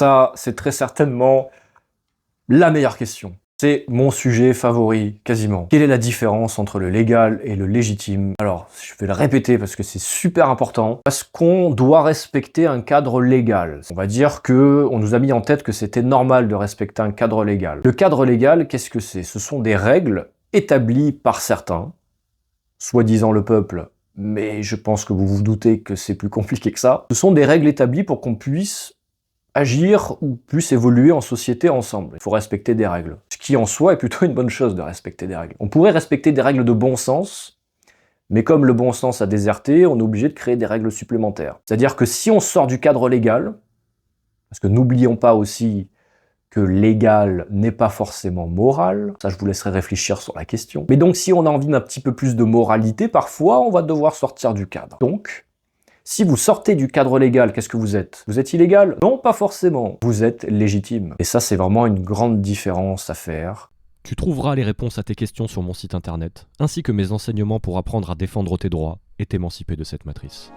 Ça, c'est très certainement la meilleure question. C'est mon sujet favori, quasiment. Quelle est la différence entre le légal et le légitime? Alors, je vais le répéter parce que c'est super important. Parce qu'on doit respecter un cadre légal. On va dire que on nous a mis en tête que c'était normal de respecter un cadre légal. Le cadre légal, qu'est-ce que c'est? Ce sont des règles établies par certains, soi-disant le peuple, mais je pense que vous vous doutez que c'est plus compliqué que ça. Ce sont des règles établies pour qu'on puisse agir ou puisse évoluer en société ensemble. Il faut respecter des règles. Ce qui en soi est plutôt une bonne chose de respecter des règles. On pourrait respecter des règles de bon sens, mais comme le bon sens a déserté, on est obligé de créer des règles supplémentaires. C'est-à-dire que si on sort du cadre légal, parce que n'oublions pas aussi que légal n'est pas forcément moral, ça je vous laisserai réfléchir sur la question. Mais donc si on a envie d'un petit peu plus de moralité, parfois on va devoir sortir du cadre. Donc, si vous sortez du cadre légal, qu'est-ce que vous êtes? Vous êtes illégal? Non, pas forcément. Vous êtes légitime. Et ça, c'est vraiment une grande différence à faire. Tu trouveras les réponses à tes questions sur mon site internet, ainsi que mes enseignements pour apprendre à défendre tes droits et t'émanciper de cette matrice.